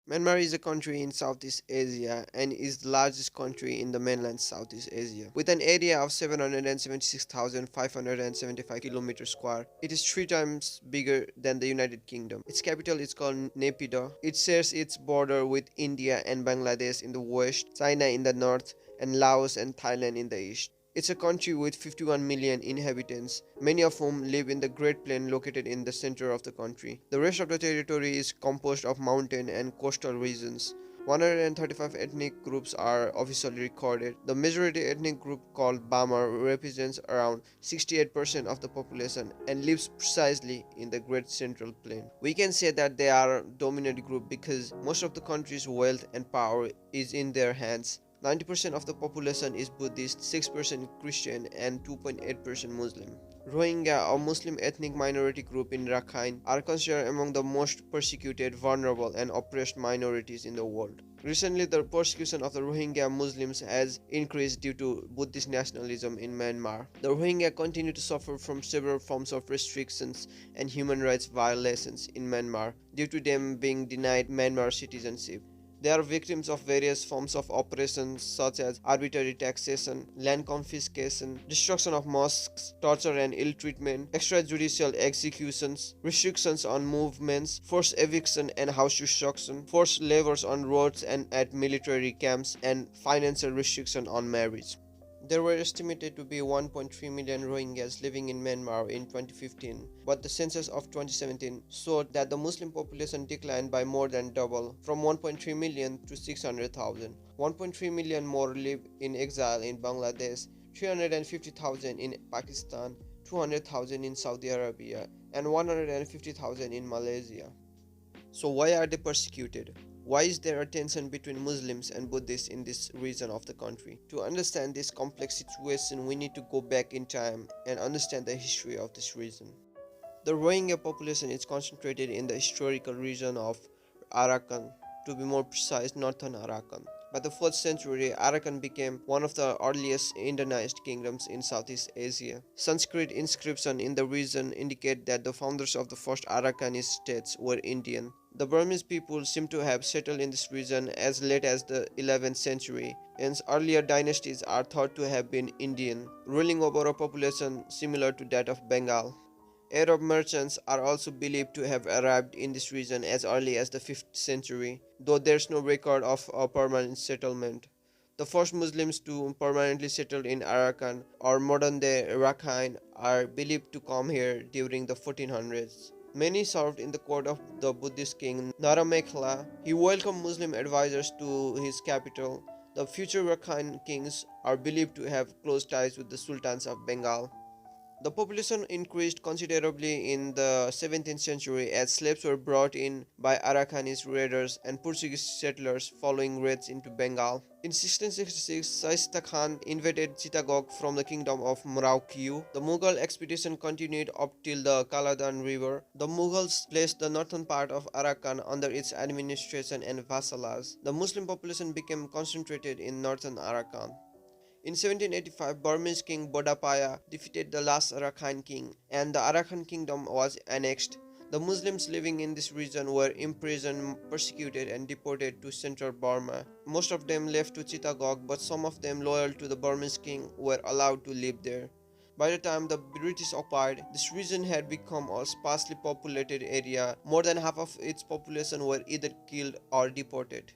Myanmar is a country in Southeast Asia and is the largest country in the mainland Southeast Asia. With an area of 776,575 kilometers square, it is 3 times bigger than the United Kingdom. Its capital is called Naypyidaw. It shares its border with India and Bangladesh in the west, China in the north, and Laos and Thailand in the east. It's a country with 51 million inhabitants, many of whom live in the Great Plain located in the center of the country. The rest of the territory is composed of mountain and coastal regions. 135 ethnic groups are officially recorded. The majority ethnic group called Bama represents around 68% of the population and lives precisely in the Great Central Plain. We can say that they are a dominant group because most of the country's wealth and power is in their hands. 90% of the population is Buddhist, 6% Christian, and 2.8% Muslim. Rohingya, a Muslim ethnic minority group in Rakhine, are considered among the most persecuted, vulnerable, and oppressed minorities in the world. Recently, the persecution of the Rohingya Muslims has increased due to Buddhist nationalism in Myanmar. The Rohingya continue to suffer from several forms of restrictions and human rights violations in Myanmar due to them being denied Myanmar citizenship. They are victims of various forms of oppression such as arbitrary taxation, land confiscation, destruction of mosques, torture and ill treatment, extrajudicial executions, restrictions on movements, forced eviction and house destruction, forced labors on roads and at military camps, and financial restriction on marriage. There were estimated to be 1.3 million Rohingyas living in Myanmar in 2015, but the census of 2017 showed that the Muslim population declined by more than double, from 1.3 million to 600,000. 1.3 million more live in exile in Bangladesh, 350,000 in Pakistan, 200,000 in Saudi Arabia, and 150,000 in Malaysia. So why are they persecuted? Why is there a tension between Muslims and Buddhists in this region of the country? To understand this complex situation, we need to go back in time and understand the history of this region. The Rohingya population is concentrated in the historical region of Arakan, to be more precise, northern Arakan. By the 4th century, Arakan became one of the earliest Indianized kingdoms in Southeast Asia. Sanskrit inscriptions in the region indicate that the founders of the first Arakanese states were Indian. The Burmese people seem to have settled in this region as late as the 11th century, hence earlier dynasties are thought to have been Indian, ruling over a population similar to that of Bengal. Arab merchants are also believed to have arrived in this region as early as the 5th century, though there's no record of a permanent settlement. The first Muslims to permanently settle in Arakan or modern-day Rakhine are believed to come here during the 1400s. Many served in the court of the Buddhist king Naramekhala. He welcomed Muslim advisors to his capital. The future Rakhine kings are believed to have close ties with the sultans of Bengal. The population increased considerably in the 17th century as slaves were brought in by Arakanese raiders and Portuguese settlers following raids into Bengal. In 1666, Shaista Khan invaded Chittagong from the kingdom of Muraukyu. The Mughal expedition continued up till the Kaladan River. The Mughals placed the northern part of Arakan under its administration and vassalage. The Muslim population became concentrated in northern Arakan. In 1785, Burmese king Bodapaya defeated the last Rakhine king, and the Arakan kingdom was annexed. The Muslims living in this region were imprisoned, persecuted, and deported to central Burma. Most of them left to Chittagong, but some of them loyal to the Burmese king were allowed to live there. By the time the British occupied, this region had become a sparsely populated area. More than half of its population were either killed or deported.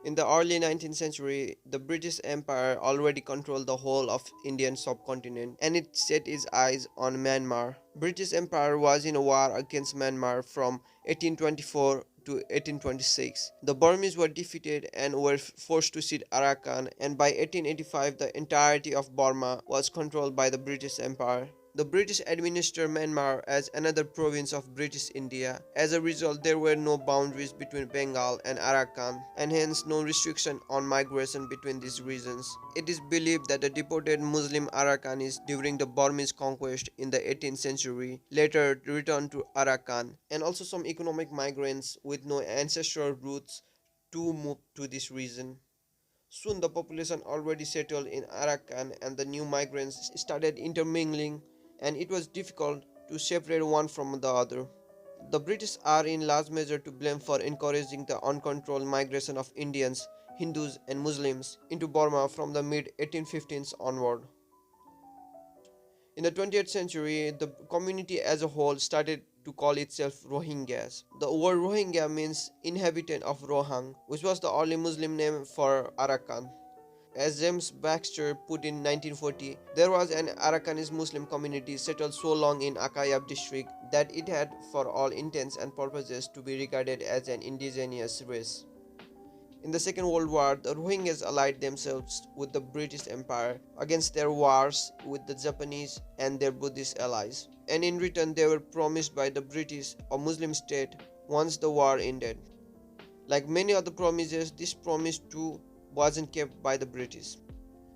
In the early 19th century, the British Empire already controlled the whole of Indian subcontinent and it set its eyes on Myanmar. British Empire was in a war against Myanmar from 1824 to 1826. The Burmese were defeated and were forced to cede Arakan, and by 1885 the entirety of Burma was controlled by the British Empire. The British administered Myanmar as another province of British India. As a result, there were no boundaries between Bengal and Arakan, and hence no restriction on migration between these regions. It is believed that the deported Muslim Arakanis during the Burmese conquest in the 18th century later returned to Arakan, and also some economic migrants with no ancestral roots too moved to this region. Soon the population already settled in Arakan and the new migrants started intermingling, and it was difficult to separate one from the other. The British are in large measure to blame for encouraging the uncontrolled migration of Indians, Hindus, and Muslims into Burma from the mid 1815s onward. In the 20th century, the community as a whole started to call itself Rohingyas. The word Rohingya means inhabitant of Rohang, which was the early Muslim name for Arakan. As James Baxter put in 1940, there was an Arakanese Muslim community settled so long in Akayab district that it had, for all intents and purposes, to be regarded as an indigenous race. In the Second World War, the Rohingyas allied themselves with the British Empire against their wars with the Japanese and their Buddhist allies, and in return they were promised by the British a Muslim state once the war ended. Like many other promises, this promise too wasn't kept by the British.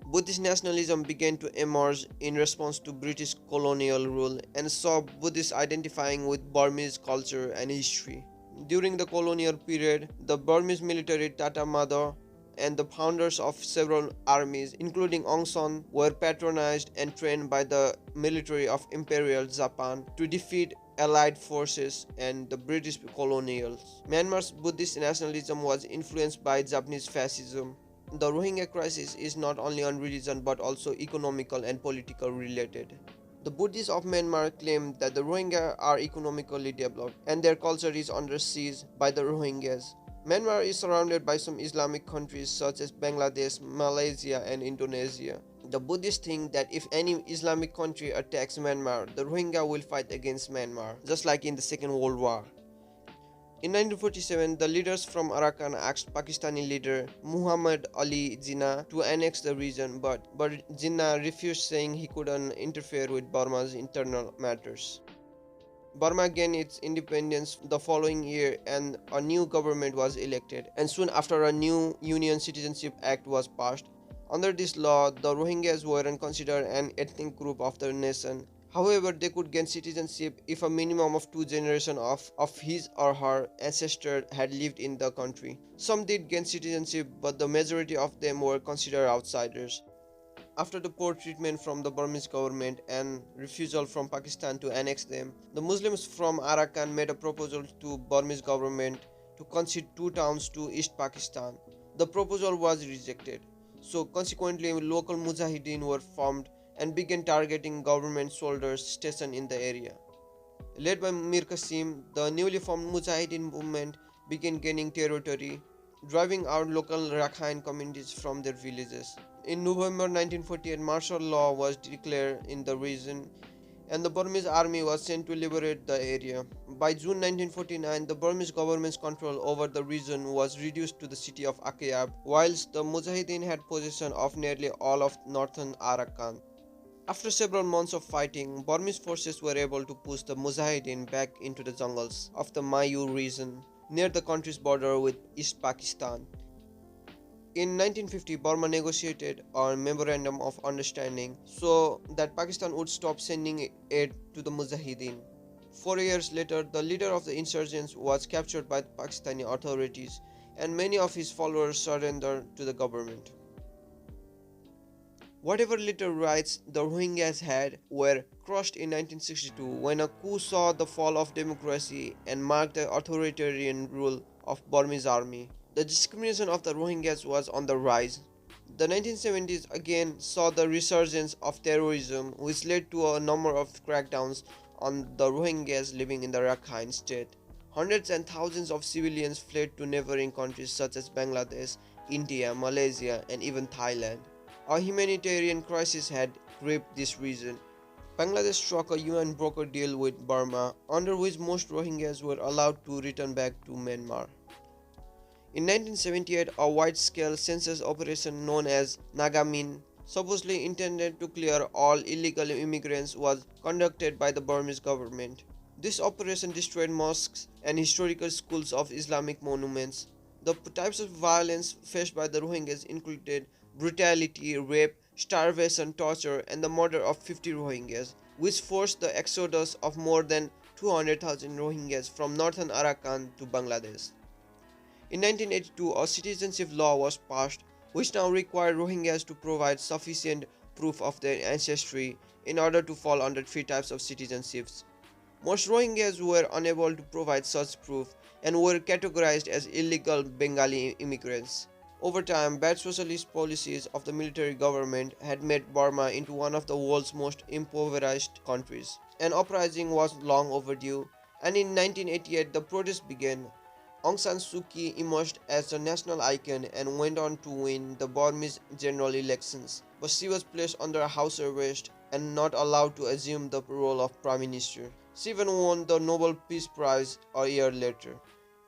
Buddhist nationalism began to emerge in response to British colonial rule and saw Buddhists identifying with Burmese culture and history. During the colonial period, the Burmese military Tata Mother and the founders of several armies, including Aung San, were patronized and trained by the military of Imperial Japan to defeat Allied forces and the British colonials. Myanmar's Buddhist nationalism was influenced by Japanese fascism. The Rohingya crisis is not only on religion but also economical and political related. The Buddhists of Myanmar claim that the Rohingya are economically developed and their culture is under siege by the Rohingyas. Myanmar is surrounded by some Islamic countries such as Bangladesh, Malaysia, and Indonesia. The Buddhists think that if any Islamic country attacks Myanmar, the Rohingya will fight against Myanmar, just like in the Second World War. In 1947, the leaders from Arakan asked Pakistani leader Muhammad Ali Jinnah to annex the region, but Jinnah refused, saying he couldn't interfere with Burma's internal matters. Burma gained its independence the following year and a new government was elected, and soon after a new Union Citizenship Act was passed. Under this law, the Rohingyas weren't considered an ethnic group of the nation. However, they could gain citizenship if a minimum of 2 generations of his or her ancestors had lived in the country. Some did gain citizenship, but the majority of them were considered outsiders. After the poor treatment from the Burmese government and refusal from Pakistan to annex them, the Muslims from Arakan made a proposal to Burmese government to concede 2 towns to East Pakistan. The proposal was rejected, so consequently local Mujahideen were formed and began targeting government soldiers stationed in the area. Led by Mir Qasim, the newly formed Mujahideen movement began gaining territory, driving out local Rakhine communities from their villages. In November 1948, martial law was declared in the region and the Burmese army was sent to liberate the area. By June 1949, the Burmese government's control over the region was reduced to the city of Akayab, whilst the Mujahideen had possession of nearly all of northern Arakan. After several months of fighting, Burmese forces were able to push the Mujahideen back into the jungles of the Mayu region, near the country's border with East Pakistan. In 1950, Burma negotiated a memorandum of understanding so that Pakistan would stop sending aid to the Mujahideen. 4 years later, the leader of the insurgents was captured by the Pakistani authorities and many of his followers surrendered to the government. Whatever little rights the Rohingyas had were crushed in 1962 when a coup saw the fall of democracy and marked the authoritarian rule of Burmese army. The discrimination of the Rohingyas was on the rise. The 1970s again saw the resurgence of terrorism, which led to a number of crackdowns on the Rohingyas living in the Rakhine State. Hundreds and thousands of civilians fled to neighboring countries such as Bangladesh, India, Malaysia, and even Thailand. A humanitarian crisis had gripped this region. Bangladesh struck a UN broker deal with Burma, under which most Rohingyas were allowed to return back to Myanmar. In 1978, a wide-scale census operation known as Nagamin, supposedly intended to clear all illegal immigrants, was conducted by the Burmese government. This operation destroyed mosques and historical schools of Islamic monuments. The types of violence faced by the Rohingyas included brutality, rape, starvation, torture, and the murder of 50 Rohingyas, which forced the exodus of more than 200,000 Rohingyas from northern Arakan to Bangladesh. In 1982, a citizenship law was passed, which now required Rohingyas to provide sufficient proof of their ancestry in order to fall under 3 types of citizenships: Most Rohingyas were unable to provide such proof and were categorized as illegal Bengali immigrants. Over time, bad socialist policies of the military government had made Burma into one of the world's most impoverished countries. An uprising was long overdue, and in 1988 the protest began. Aung San Suu Kyi emerged as a national icon and went on to win the Burmese general elections, but she was placed under house arrest and not allowed to assume the role of Prime Minister. She even won the Nobel Peace Prize a year later.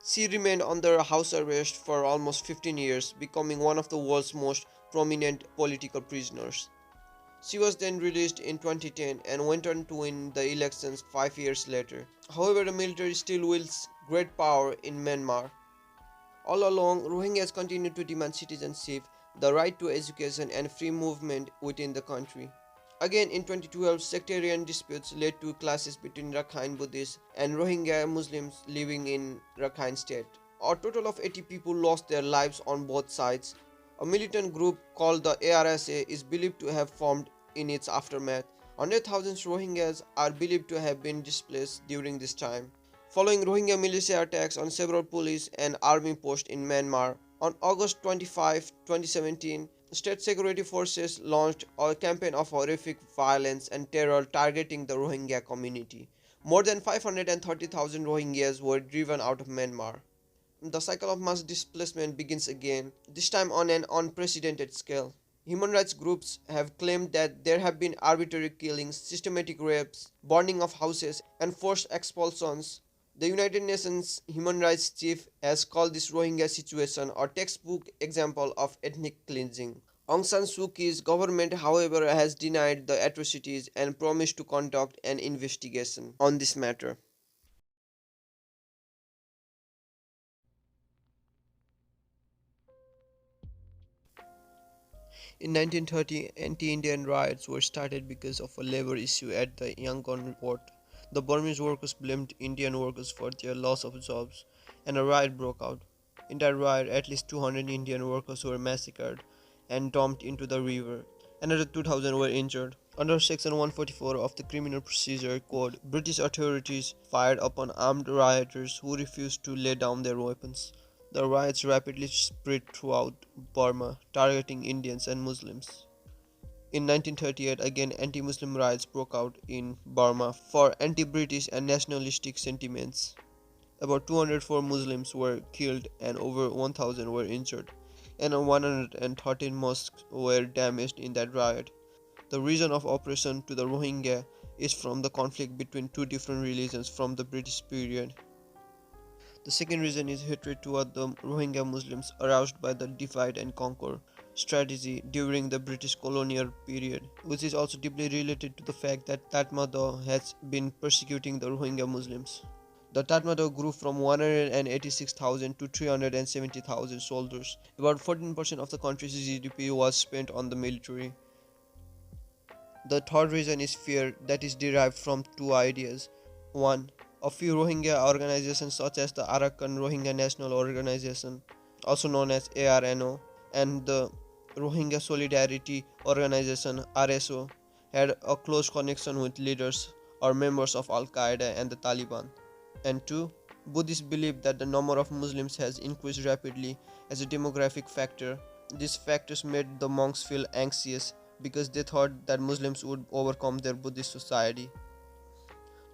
She remained under house arrest for almost 15 years, becoming one of the world's most prominent political prisoners. She was then released in 2010 and went on to win the elections 5 years later. However, the military still wields great power in Myanmar. All along, Rohingyas continued to demand citizenship, the right to education, and free movement within the country. Again, in 2012, sectarian disputes led to clashes between Rakhine Buddhists and Rohingya Muslims living in Rakhine State. A total of 80 people lost their lives on both sides. A militant group called the ARSA is believed to have formed in its aftermath. 100,000 Rohingyas are believed to have been displaced during this time. Following Rohingya militia attacks on several police and army posts in Myanmar, on August 25, 2017, state security forces launched a campaign of horrific violence and terror targeting the Rohingya community. More than 530,000 Rohingyas were driven out of Myanmar. The cycle of mass displacement begins again, this time on an unprecedented scale. Human rights groups have claimed that there have been arbitrary killings, systematic rapes, burning of houses, and forced expulsions. The United Nations Human Rights Chief has called this Rohingya situation a textbook example of ethnic cleansing. Aung San Suu Kyi's government, however, has denied the atrocities and promised to conduct an investigation on this matter. In 1930, anti-Indian riots were started because of a labor issue at the Yangon port. The Burmese workers blamed Indian workers for their loss of jobs, and a riot broke out. In that riot, at least 200 Indian workers were massacred and dumped into the river. Another 2,000 were injured. Under Section 144 of the Criminal Procedure Code, British authorities fired upon armed rioters who refused to lay down their weapons. The riots rapidly spread throughout Burma, targeting Indians and Muslims. In 1938, again anti-Muslim riots broke out in Burma for anti-British and nationalistic sentiments. About 204 Muslims were killed and over 1,000 were injured, and 113 mosques were damaged in that riot. The reason of oppression to the Rohingya is from the conflict between two different religions from the British period. The second reason is hatred toward the Rohingya Muslims aroused by the divide and conquer strategy during the British colonial period, which is also deeply related to the fact that Tatmadaw has been persecuting the Rohingya Muslims. The Tatmadaw grew from 186,000 to 370,000 soldiers. About 14% of the country's GDP was spent on the military. The third reason is fear that is derived from two ideas. One, a few Rohingya organizations such as the Arakan Rohingya National Organization, also known as ARNO, and the Rohingya Solidarity Organization RSO, had a close connection with leaders or members of Al Qaeda and the Taliban. And two, Buddhists believe that the number of Muslims has increased rapidly as a demographic factor. These factors made the monks feel anxious because they thought that Muslims would overcome their Buddhist society.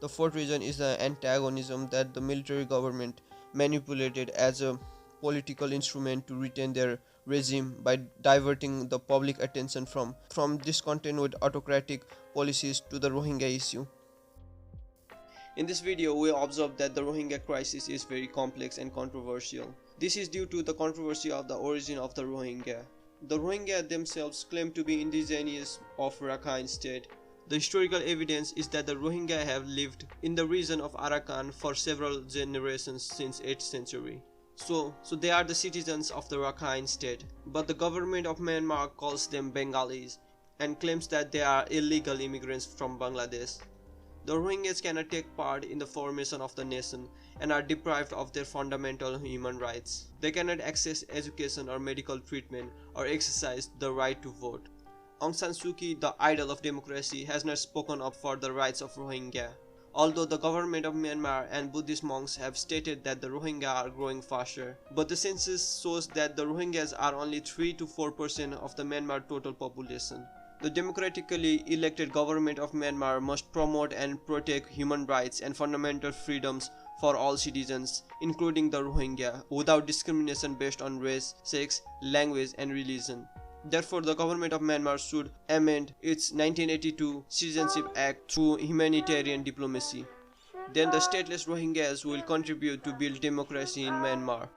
The fourth reason is the antagonism that the military government manipulated as a political instrument to retain their regime by diverting the public attention from discontent with autocratic policies to the Rohingya issue. In this video, we observed that the Rohingya crisis is very complex and controversial. This is due to the controversy of the origin of the Rohingya. The Rohingya themselves claim to be indigenous of Rakhine State. The historical evidence is that the Rohingya have lived in the region of Arakan for several generations since 8th century. So they are the citizens of the Rakhine State, but the government of Myanmar calls them Bengalis and claims that they are illegal immigrants from Bangladesh. The Rohingyas cannot take part in the formation of the nation and are deprived of their fundamental human rights. They cannot access education or medical treatment or exercise the right to vote. Aung San Suu Kyi, the idol of democracy, has not spoken up for the rights of Rohingya. Although the government of Myanmar and Buddhist monks have stated that the Rohingya are growing faster, but the census shows that the Rohingyas are only 3 to 4% of the Myanmar total population. The democratically elected government of Myanmar must promote and protect human rights and fundamental freedoms for all citizens, including the Rohingya, without discrimination based on race, sex, language, and religion. Therefore, the government of Myanmar should amend its 1982 Citizenship Act through humanitarian diplomacy. Then the stateless Rohingyas will contribute to build democracy in Myanmar.